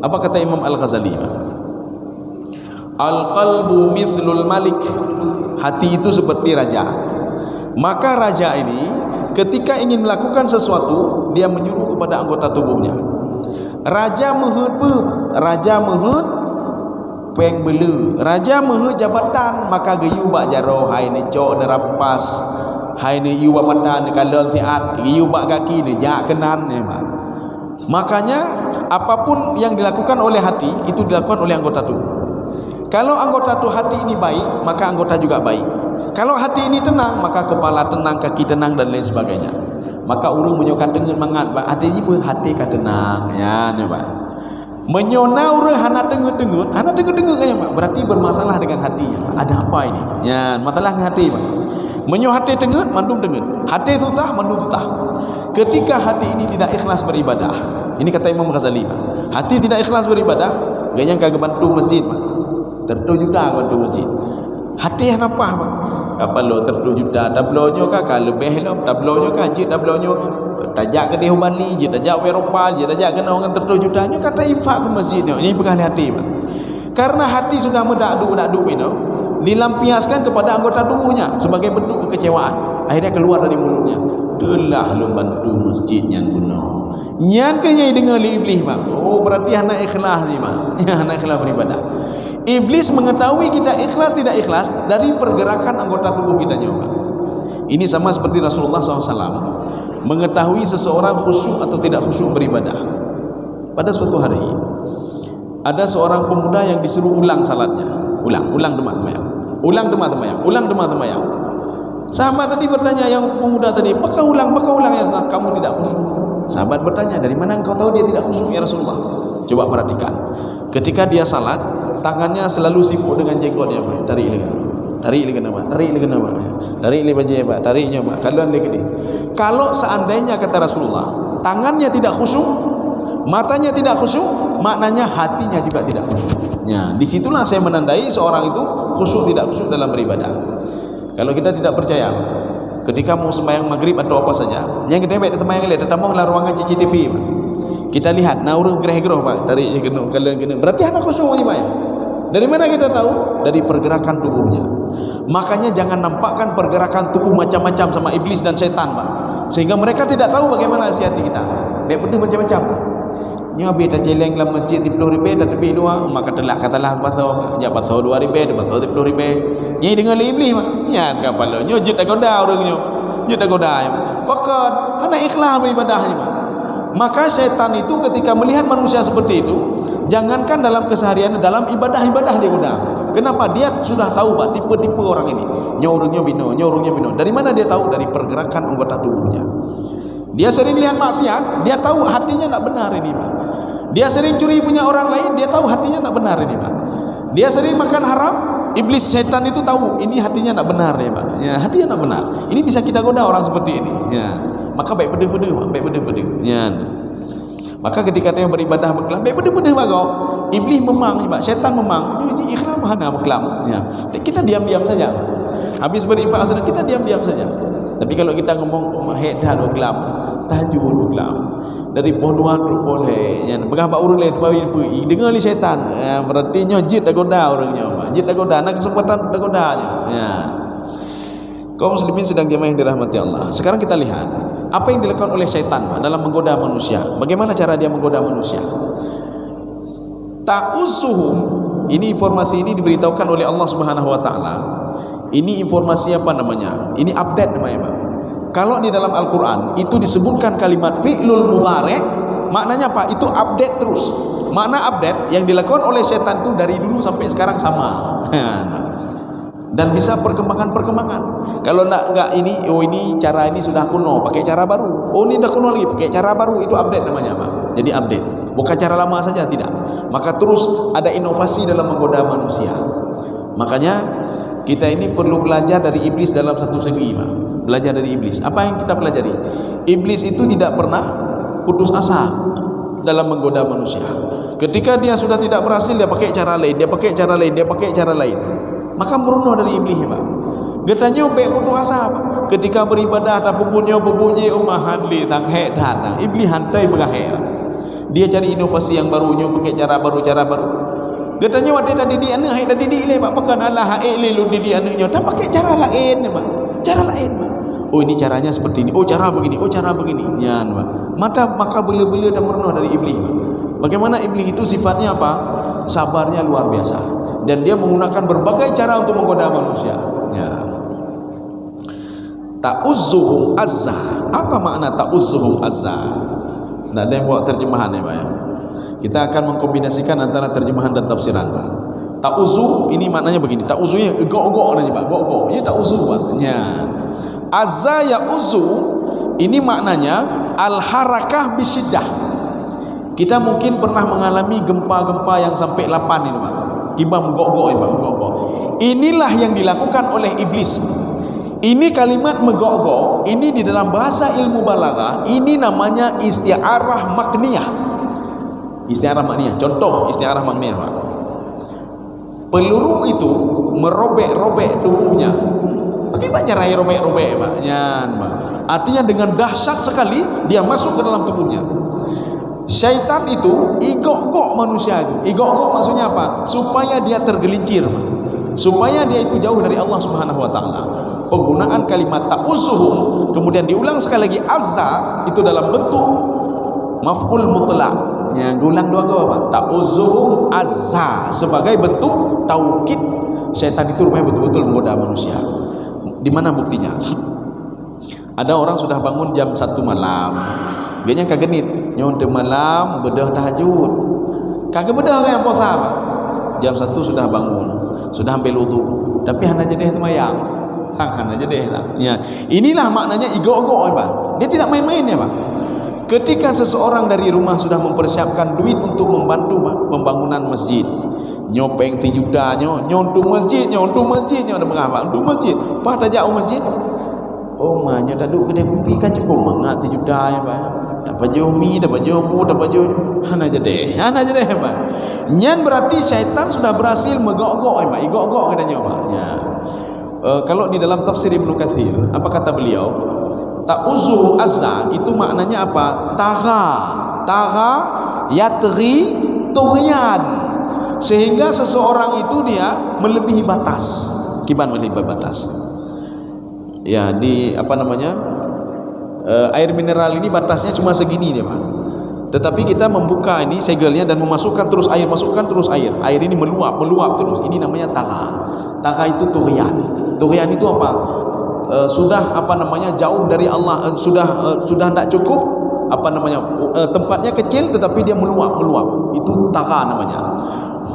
Apa kata Imam Al-Ghazali? Al-qalbu mithlul malik, hati itu seperti raja. Maka raja ini ketika ingin melakukan sesuatu, dia menyuruh kepada anggota tubuhnya. Raja meheut pe, raja meheut peng belu, raja meheut jabatan, maka geyu bak jaro hai ne cok ne rampas, hai ne yu bak mata ne kalon tiat, geyu bak kaki ne jak kenan ne. Makanya apapun yang dilakukan oleh hati itu dilakukan oleh anggota tubuh. Kalau anggota tubuh hati ini baik, maka anggota juga baik. Kalau hati ini tenang, maka kepala tenang, kaki tenang dan lain sebagainya. Maka urang menyokan dengan mangat, hati ini pun hati ka tenang ya ne Pak. Menyona urang hana dengut-dengut, kaya Pak, berarti bermasalah dengan hatinya. Ada apa ini? Ya, masalah dengan hati Pak. Menyo hati dengut, mandum dengut. Hati tutah, mandum tutah. Ketika hati ini tidak ikhlas beribadah, ini kata Imam Ghazali Pak. Hati tidak ikhlas beribadah, gayang kagak bantu masjid Pak. Tertu juta bantu masjid. Hati yang apa Pak? Apa lo tertu juta? Tablonyo kah lebih lo? Tablonyo kah jid tablonyo? Tajak ke di Bali, jid tajak ke Eropah, jid tajak ke orang tertu jutanya kata infak ke masjidnya. Ini bukan hati Pak. Karena hati sudah medak-duk itu dilampiaskan kepada anggota tubuhnya sebagai bentuk kekecewaan. Akhirnya keluar dari mulutnya, "Telah lo bantu masjidnya guna." Nyan ke nyai dengar li iblis Pak. Oh, berarti anak ikhlas ni Pak. Ya, anak ikhlas beribadah. Iblis mengetahui kita ikhlas tidak ikhlas dari pergerakan anggota tubuh kita Pak. Ini sama seperti Rasulullah SAW mengetahui seseorang khusyuk atau tidak khusyuk beribadah. Pada suatu hari ada seorang pemuda yang disuruh ulang salatnya. Ulang demak temayang. Sahabat tadi bertanya, yang pemuda tadi, "Apakah ulang ya Rasulullah? Kamu tidak khusyuk." Sahabat bertanya, "Dari mana engkau tahu dia tidak khusyuk ya Rasulullah?" Coba perhatikan. Ketika dia salat, tangannya selalu sibuk dengan jenggotnya Pak. Tarik tariknya Pak. Kalau seandainya kata Rasulullah, tangannya tidak khusyuk, matanya tidak khusyuk, maknanya hatinya juga tidak khusyuk. Ya, disitulah saya menandai seorang itu khusyuk tidak khusyuk dalam beribadah. Kalau kita tidak percaya, ketika mau sembahyang maghrib atau apa saja, yang kita baik tempat yang lihat, tetaplah ruangan CCTV Pak. Kita lihat, naurung gereh-gereh Pak, tariknya kena. Berarti anak khusyuk ni Pak ya. Dari mana kita tahu? Dari pergerakan tubuhnya. Makanya jangan nampakkan pergerakan tubuh macam-macam sama iblis dan setan Pak, sehingga mereka tidak tahu bagaimana isi hati kita. Dia benda macam-macam. Nya beta celeng dalam masjid 10,000 tak tepi dua, maka telah katalah pasal, ya pasal 2,000, pasal 10,000. Nyai dengar iblis Pak. Ya kapal nyo jit tak goda orangnya. Jit tak goda. Pokok hana ikhlas beribadahnya Pak. Maka setan itu ketika melihat manusia seperti itu, jangankan dalam keseharian, dalam ibadah dia goda. Kenapa? Dia sudah tahu Pak, tipe-tipe orang ini. Nyorongnya bino. Dari mana dia tahu? Dari pergerakan anggota tubuhnya. Dia sering lihat maksiat, dia tahu hatinya tidak benar ini Pak. Dia sering curi punya orang lain, dia tahu hatinya tidak benar ini Pak. Dia sering makan haram, iblis setan itu tahu ini hatinya tidak benar ya Pak. Ya, hatinya tidak benar. Ini bisa kita goda orang seperti ini. Ya. Maka baik beda-beda Pak, baik beda-beda. Ya. Maka ketika dia beribadah berkelam, baik beda-beda Pak kau. Iblis memang Pak, setan memang. Ini ikhlas mana berkelam. Ya. Kita diam-diam saja. Habis berinfak sedekah kita diam-diam saja. Tapi kalau kita ngomong hedah berkelam, tahajud berkelam, dari poduan tu boleh. Ya, pegang pak urut lain sebab ini dengar li setan. Ya, berarti nyojit dah goda orangnya Pak. Jit dah goda, nak kesempatan dah godanya. Ya. Kaum muslimin sedang jemaah yang dirahmati Allah. Sekarang kita lihat apa yang dilakukan oleh syaitan Pak dalam menggoda manusia. Bagaimana cara dia menggoda manusia? Ta'usuhum, ini informasi ini diberitahukan oleh Allah Subhanahu wa taala. Ini informasi apa namanya? Ini update namanya Pak. Kalau di dalam Al-Quran itu disebutkan kalimat fi'lul mudhari', maknanya apa? Itu update terus. Makna update yang dilakukan oleh setan itu dari dulu sampai sekarang sama. Dan bisa perkembangan. Kalau enggak ini, oh ini cara ini sudah kuno, pakai cara baru. Oh ini dah kuno lagi, pakai cara baru. Itu update namanya Pak. Jadi update. Bukan cara lama saja, tidak. Maka terus ada inovasi dalam menggoda manusia. Makanya kita ini perlu belajar dari iblis dalam satu segi Pak. Belajar dari iblis. Apa yang kita pelajari? Iblis itu tidak pernah putus asa dalam menggoda manusia. Ketika dia sudah tidak berhasil, dia pakai cara lain, dia pakai cara lain. Maka merunuh dari iblis Pak. Getanya baik putus asa Pak. ketika beribadah tak berbunyi umahan li tak hek datang iblis hantai berahir. Dia cari inovasi yang baru, pakai cara baru. Katanya waktu dah didik anak, dah didik le, makan Allah le lu didik anaknya, tak pakai cara lain, Pak. Cara lain, Pak. Oh ini caranya seperti ini. Oh cara begini. Ya, Pak. Maka bela-bela dan merenung dari iblis. Bagaimana iblis itu sifatnya apa? Sabarnya luar biasa. Dan dia menggunakan berbagai cara untuk menggoda manusia. Ya. Ta'uzzuhum azza. Apa makna ta'uzzuhum azza? Tidak ada yang buat terjemahan ya Pak ya. Kita akan mengkombinasikan antara terjemahan dan tafsiran Pak. Ta'uzzu ini maknanya begini. Ta'uzzu yang egok-egok namanya Pak. Gok-gok. Ini ta'uzzu Pak. Ya. Azza ya'uzzu ini maknanya al-harakah bisyiddah. Kita mungkin pernah mengalami gempa-gempa yang sampai 8 ini Pak. Gempa menggok-gok ya Pak. Menggok-gok. Inilah yang dilakukan oleh iblis. Ini kalimat megok-gok, ini di dalam bahasa ilmu balaghah, ini namanya isti'arah makniyah. Isti'arah makniyah, contoh isti'arah makniyah Pak. Peluru itu merobek-robek tubuhnya. Bagaimana cara robek-robek Pak? Ya, Pak. Artinya dengan dahsyat sekali dia masuk ke dalam tubuhnya. Syaitan itu igok-gok manusia itu. Igok-gok maksudnya apa? Supaya dia tergelincir Pak. Supaya dia itu jauh dari Allah Subhanahu wa taala. Penggunaan kalimat ta'uzzuhum kemudian diulang sekali lagi azza itu dalam bentuk maf'ul mutlaq. Ya, ulang dua kali Pak. Ta'uzzuhum azza sebagai bentuk taukid. Syaitan itu rupanya betul-betul menggoda manusia. Di mana buktinya? Ada orang sudah bangun jam 1 malam. Dia kagenit, nyontek malam bedah tahajud. Kagak bedah yang puasa Pak. Jam 1 sudah bangun, sudah ambil wudu, tapi hanya jadi semayang. Sanghan aja deh ya. Inilah maknanya igok-gok Pak. Dia tidak main-main ya Pak. Ketika seseorang dari rumah sudah mempersiapkan duit untuk membantu Pak, pembangunan masjid, nyopeng 3 juta nyontu masjid ada mengapa untuk masjid pada jauh masjid. Oh mahnya tak duduk kedai kopi kan cukup mangat 3 juta ya Pak. Dapat jomi, dapat jomu, dapat jomu. Hana aja deh Pak. Nyan berarti syaitan sudah berhasil megok-gok Pak. Igok-gok katanya Pak. Ya. Kalau di dalam tafsir Ibnu Katsir, apa kata beliau? Ta'uzzuhum azza itu maknanya apa? Tagha yatghi tughyan. Sehingga seseorang itu dia melebihi batas. Gimana melebihi batas? Ya, di apa namanya? Air mineral ini batasnya cuma segini dia, Pak. Tetapi kita membuka ini segelnya dan memasukkan terus air, masukkan terus air. Air ini meluap terus. Ini namanya tagha. Tagha itu tughyan. Tughyan itu apa? Sudah apa namanya jauh dari Allah, sudah tidak cukup apa namanya tempatnya kecil tetapi dia meluap. Itu tagha namanya.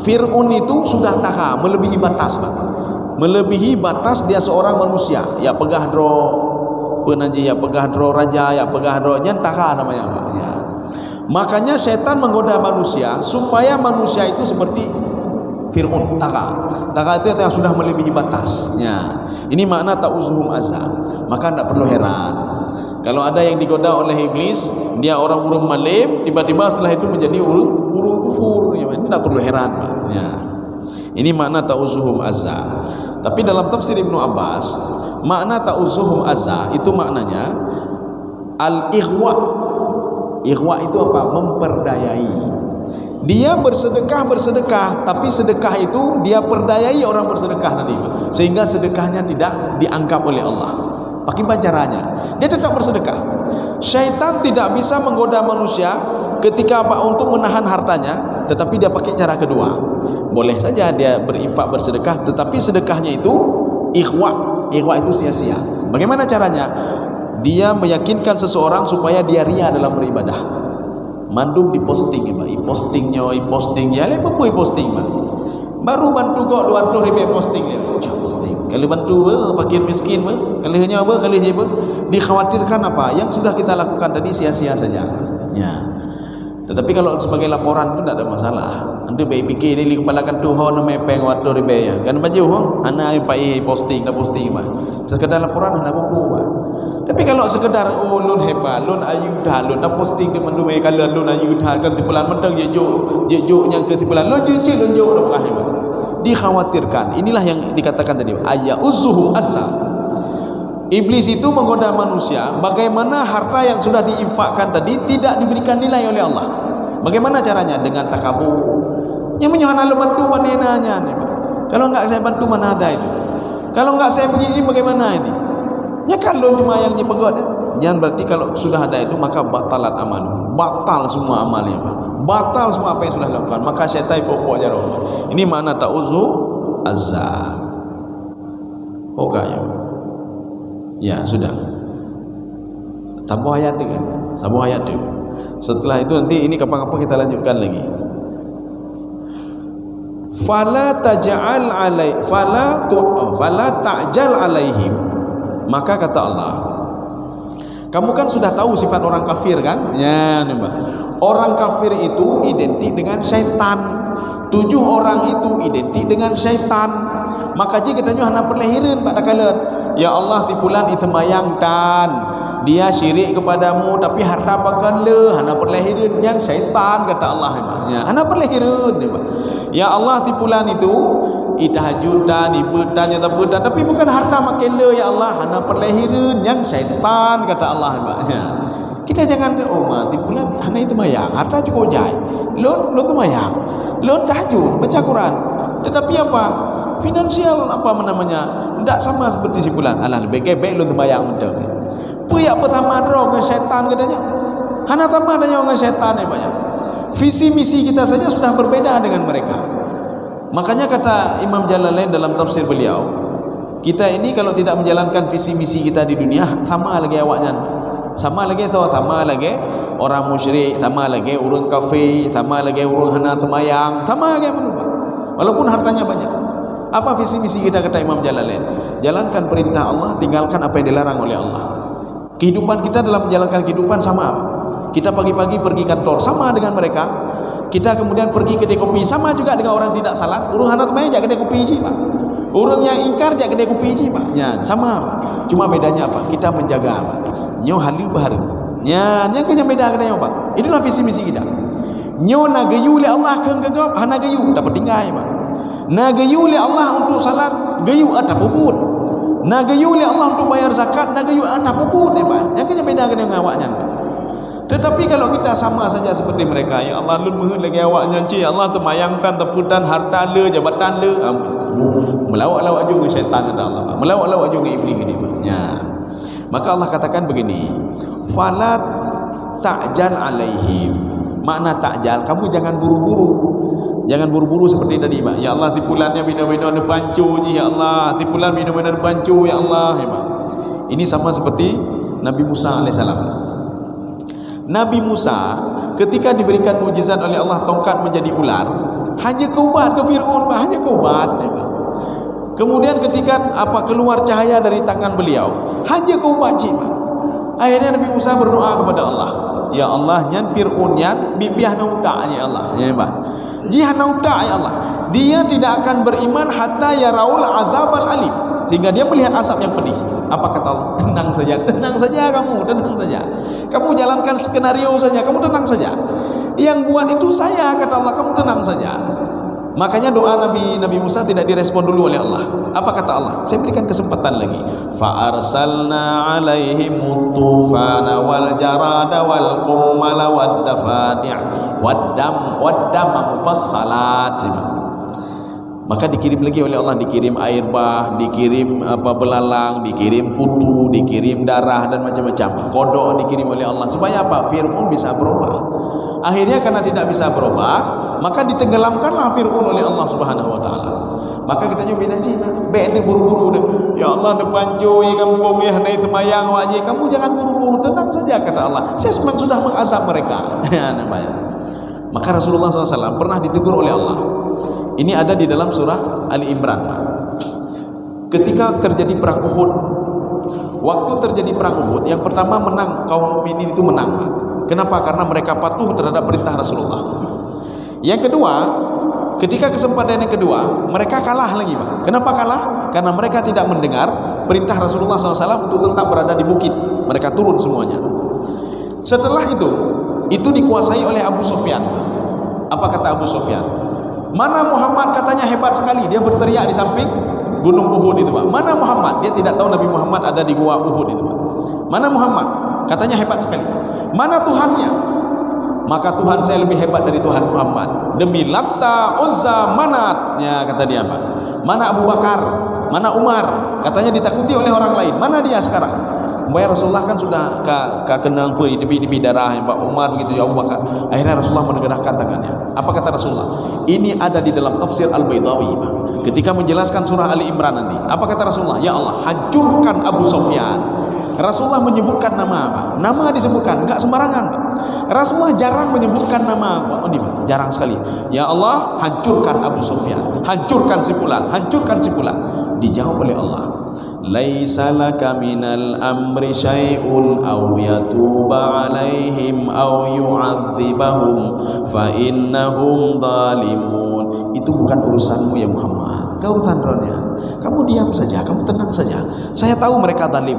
Fir'aun itu sudah tagha, melebihi batas Pak. Melebihi batas dia seorang manusia. Ya pegah dro penaji, ya pegah dro raja, ya pegah dro nya tagha namanya Pak. Ya. Makanya setan menggoda manusia supaya manusia itu seperti Fir'aun, tagha itu yang sudah melebihi batasnya. Ini makna ta'uzzuhum azza. Maka tidak perlu heran kalau ada yang digoda oleh iblis, dia orang urung malim, tiba-tiba setelah itu menjadi urung kufur. Ya, ini tidak perlu heran Pak. Ya. Ini makna ta'uzzuhum azza. Tapi dalam tafsir Ibnu Abbas, makna ta'uzzuhum azza itu maknanya al-ighwa. Ighwa itu apa? Memperdayai. Dia bersedekah, tapi sedekah itu dia perdayai orang bersedekah tadi, sehingga sedekahnya tidak dianggap oleh Allah. Bagaimana caranya? Dia tetap bersedekah. Syaitan tidak bisa menggoda manusia ketika apa untuk menahan hartanya, tetapi dia pakai cara kedua. Boleh saja dia berinfak bersedekah, tetapi sedekahnya itu ikhwa itu sia-sia. Bagaimana caranya? Dia meyakinkan seseorang supaya dia ria dalam beribadah. Mandum diposting ya Pak, posting ya lepas apa posting Pak. Baru bantu kok 200 posting ya. Posting. Kalau bantu fakir miskin kalau hanya kalau siapa dikhawatirkan apa yang sudah kita lakukan tadi sia-sia saja. Ya. Tetapi kalau sebagai laporan itu tidak ada masalah. Nanti baik fikir ni kepala kan tu ho nama peng waktu ribe ya. Kan baju ho ana pai posting Pak. Sekedar laporan ada apa Pak. Tapi kalau sekedar lun hebat, lun ayu dah, lun dah posting di mendume kalau lun ayu dah kan tipulan mendang je yang ke tipulan lun je lun dah pernah hebat. Dikhawatirkan. Inilah yang dikatakan tadi ayya uzzuhum asa. Iblis itu menggoda manusia bagaimana harta yang sudah diinfakkan tadi tidak diberikan nilai oleh Allah. Bagaimana caranya? Dengan takabur. Yang menyuhana lu bantu manenanya nih. Kalau enggak saya bantu mana ada itu. Kalau enggak saya begini bagaimana ini? Ya kalau cuma yang dipegot. Jangan berarti kalau sudah ada itu maka batalat amal. Batal semua amalnya, Pak. Batal semua apa yang sudah dilakukan. Maka syaitan pokoknya roh. Ini makna ta'uzu azza. Pokoknya. Ya sudah. Sambung ayat dia. Sambung ayat dia. Setelah itu nanti ini kapan-kapan kita lanjutkan lagi. Fala ta'jal alaihim. Maka kata Allah, kamu kan sudah tahu sifat orang kafir kan? Ya, nampak. Orang kafir itu identik dengan syaitan. 7 orang itu identik dengan syaitan. Maka jika katanya hana perlahiran pada kala, ya Allah tipulan itemayang tan dia syirik kepadamu tapi harta pakan le hana perlahiran yang syaitan kata Allah ya hana perlahiran ya Allah tipulan itu itahajutan ibutan tapi bukan harta makin le ya Allah hana perlahiran yang syaitan kata Allah ya. Kita jangan tipulan hana itemayang harta cukup jai lo temayang lo tahajud baca Quran tetapi apa finansial apa namanya tidak sama seperti si bulan alah lebih baik lu terbayang betul puyak pertama drog dengan syaitan katanya hana tambah adanya dengan syaitan ya banyak visi misi kita saja sudah berbeda dengan mereka. Makanya kata Imam Jalalain dalam tafsir beliau, kita ini kalau tidak menjalankan visi misi kita di dunia sama lagi awaknya, sama lagi orang musyrik, sama lagi orang kafir, sama lagi orang hana semayang, sama lagi menubah walaupun hartanya banyak. Apa visi misi kita kata Imam Jalalain? Jalankan perintah Allah, tinggalkan apa yang dilarang oleh Allah. Kehidupan kita dalam menjalankan kehidupan sama. Kita pagi-pagi pergi kantor sama dengan mereka. Kita kemudian pergi kedai kopi sama juga dengan orang tidak salat. Urang hanat mai jak kedai kopi je, Pak. Urang yang ingkar jak kedai kopi je, Pak. Ya, sama, Pak. Cuma bedanya apa? Kita menjaga apa? Nyo halu baharu. Ya, nya kena beda kena Pak. Itulah visi misi kita. Nyo na gayu le Allah keung gegap hana gayu dapat tinggal, Pak. Na gayu li Allah untuk salat, gayu atap puput. Na gayu li Allah untuk bayar zakat, na gayu atap puput ya Pak. Yang kena beda dengan awaknya. Tetapi kalau kita sama saja seperti mereka, ya Allah lun muhun lagi awaknya ci, Allah temayangkan teputan harta le, jabatan le. Melawak-lawak juga syaitan kata Allah, Pak. Melawak-lawak juga iblis ini, Pak. Ya. Maka Allah katakan begini, "Fala ta'jal alaihim." Makna ta'jal, kamu jangan buru-buru. Jangan buru-buru seperti tadi, Pak. Ya Allah, tipulannya bina-bina ada pancu je, ya Allah. Tipulan bina-bina ada pancu, ya Allah. Ya, Pak. Ini sama seperti Nabi Musa alaihissalam. Nabi Musa ketika diberikan mukjizat oleh Allah tongkat menjadi ular, hanya keubat ke Fir'aun, Pak. Hanya keubat, ya, Pak. Kemudian ketika keluar cahaya dari tangan beliau, hanya keubat je, Pak. Akhirnya Nabi Musa berdoa kepada Allah, ya Allah, nyan Fir'aun nyan bibiah nauta ya Allah, ya Pak. Jihad nauta ya Allah. Dia tidak akan beriman hatta yaraul azabal alim. Sehingga dia melihat asap yang pedih. Apa kata Allah? Tenang saja kamu, tenang saja. Kamu jalankan skenario saja, kamu tenang saja. Yang buat itu saya, kata Allah, kamu tenang saja. Makanya doa Nabi Musa tidak direspon dulu oleh Allah. Apa kata Allah? Saya berikan kesempatan lagi. Fa arsalna alaihim tufana wal jarada wal qummala wad dafadi' wad dam mufassalat. Maka dikirim lagi oleh Allah, dikirim air bah, dikirim belalang, dikirim kutu, dikirim darah dan macam-macam. Kodok dikirim oleh Allah supaya apa? Fir'aun bisa berubah. Akhirnya karena tidak bisa berubah, maka ditenggelamkanlah Fir'aun oleh Allah Subhanahu wa taala. Maka katanya beda je, beda buru-buru dah. Ya Allah depan cuy kampung ya naik semayang wajib. Kamu jangan buru-buru, tenang saja kata Allah. Saya memang sudah mengazab mereka. Ya namanya. Maka Rasulullah SAW pernah ditegur oleh Allah. Ini ada di dalam surah Ali Imran. Ketika terjadi perang Uhud, waktu terjadi perang Uhud, yang pertama menang kaum mukminin itu menang. Kenapa? Karena mereka patuh terhadap perintah Rasulullah. Yang kedua, ketika kesempatan yang kedua, mereka kalah lagi, Pak. Kenapa kalah? Karena mereka tidak mendengar perintah Rasulullah SAW untuk tetap berada di bukit. Mereka turun semuanya. Setelah itu dikuasai oleh Abu Sufyan. Apa kata Abu Sufyan? Mana Muhammad katanya hebat sekali, dia berteriak di samping gunung Uhud itu Pak. Mana Muhammad? Dia tidak tahu Nabi Muhammad ada di gua Uhud itu Pak. Mana Muhammad? Katanya hebat sekali. Mana Tuhannya? Maka Tuhan saya lebih hebat dari Tuhan Muhammad. Demi Latta, Uzza, Manat, ya kata dia Pak. Mana Abu Bakar? Mana Umar? Katanya ditakuti oleh orang lain. Mana dia sekarang? Bayar Rasulullah kan sudah kenang pun di tepi darah Pak Umar begitu ya Abu Bakar. Akhirnya Rasulullah menegarkan tangannya. Apa kata Rasulullah? Ini ada di dalam tafsir Al-Baydawi Pak. Ketika menjelaskan surah Ali Imran nanti. Apa kata Rasulullah? Ya Allah, hancurkan Abu Sufyan. Rasulullah menyebutkan nama Pak. Nama disebutkan, enggak sembarangan Pak. Rasulullah jarang menyebutkan nama Pak. Oh, ini Pak, jarang sekali. Ya Allah, hancurkan Abu Sufyan, hancurkan si fulan, hancurkan si fulan. Dijawab oleh Allah, laisa laka minal amri syai'un aw yatuba alaihim aw yu'adzibahum fa innahum zalimun. Itu bukan urusanmu ya Muhammad. Kau tandronnya. Kamu diam saja, kamu tenang saja. Saya tahu mereka zalim.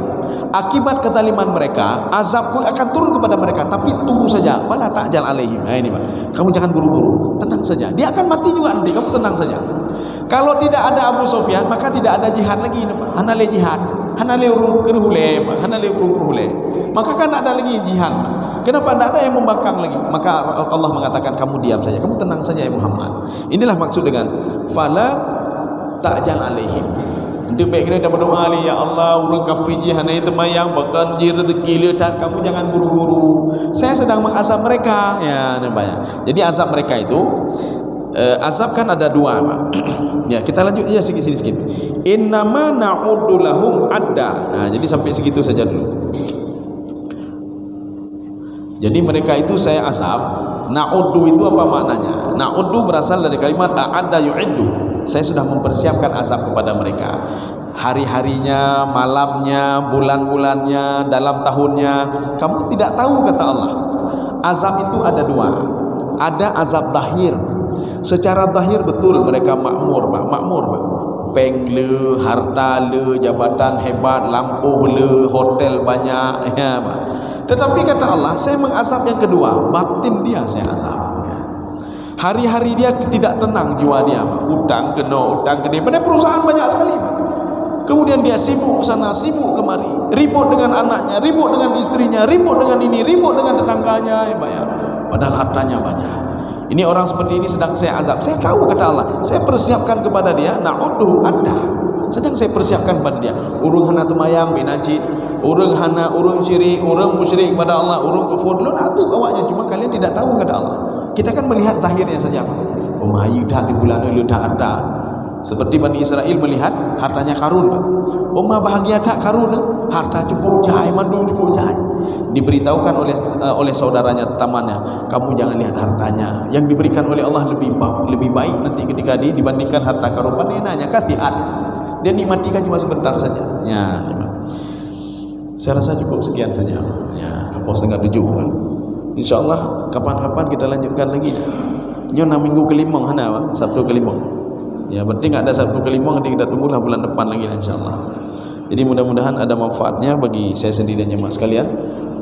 Akibat kezaliman mereka, azabku akan turun kepada mereka. Tapi tunggu saja. Fala ta'jal alaihim. Nah ini Pak. Kamu jangan buru-buru. Tenang saja. Dia akan mati juga nanti. Kamu tenang saja. Kalau tidak ada Abu Sufyan, maka tidak ada jihad lagi ini Pak. Hanale jihad. Hanale urung keruhule Pak. Hanale urung keruhule. Maka kan ada lagi jihad. Kenapa tidak ada yang membangkang lagi? Maka Allah mengatakan kamu diam saja. Kamu tenang saja ya Muhammad. Inilah maksud dengan fala ta'jal alaihim. Untuk baik kita berdoa ni, ya Allah, urang kafir hanai temayang bahkan di rezeki le dan kamu jangan buru-buru. Saya sedang mengazab mereka. Ya, namanya. Jadi azab mereka itu azab kan ada dua Pak. Ya, kita lanjut aja sikit. Innama na'uddu lahum adda. Nah, jadi sampai segitu saja dulu. Jadi mereka itu saya azab. Na'uddu itu apa maknanya? Na'uddu berasal dari kalimat a'adda yu'iddu. Saya sudah mempersiapkan azab kepada mereka. Hari-harinya, malamnya, bulan-bulannya, dalam tahunnya. Kamu tidak tahu kata Allah. Azab itu ada dua. Ada azab zahir. Secara zahir betul mereka makmur Pak. Makmur Pak. Peng le, harta le, jabatan hebat, lampu le, hotel banyak ya Pak. Tetapi kata Allah, saya mengazab yang kedua, batin dia saya azab. Ya. Hari-hari dia tidak tenang jiwa dia Pak. Utang kena, utang kena. Pada perusahaan banyak sekali Pak. Kemudian dia sibuk sana, sibuk kemari, ribut dengan anaknya, ribut dengan istrinya, ribut dengan ini, ribut dengan tetangganya ya Pak ya. Padahal hartanya banyak. Ini orang seperti ini sedang saya azab. Saya tahu kata Allah. Saya persiapkan kepada dia na'udhu ada. Sedang saya persiapkan kepada dia. Urung hana temayang binajid, urung hana urung syirik, urung musyrik kepada Allah, urung kufur. Lu nanti awaknya cuma kalian tidak tahu kata Allah. Kita kan melihat zahirnya saja. Mayu dah di bulan lu dah ada. Seperti Bani Israel melihat hartanya Karun. Umma bahagia tak Karun, harta cukup jai, mandu cukup jai. Diberitahukan oleh saudaranya temannya, kamu jangan lihat hartanya. Yang diberikan oleh Allah lebih baik nanti ketika dibandingkan harta Karun. Panenanya kasihan. Dia nikmatikan cuma sebentar saja. Ya, saya rasa cukup sekian saja. Ya, kapos 6:30. InsyaAllah kapan-kapan kita lanjutkan lagi. Nyo minggu kelima hana Sabtu kelima. Ya, penting ada Sabtu kelima, nanti kita tunggulah bulan depan lagi insyaAllah. Jadi mudah-mudahan ada manfaatnya bagi saya sendiri dan jemaah sekalian.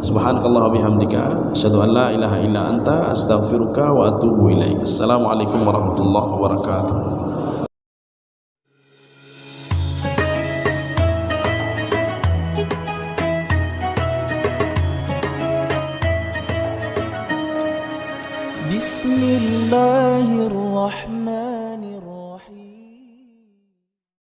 Subhanakallah wa bihamdika asyhadu an la ilaha illa anta astaghfiruka wa atubu ilaik. Assalamualaikum warahmatullahi wabarakatuh.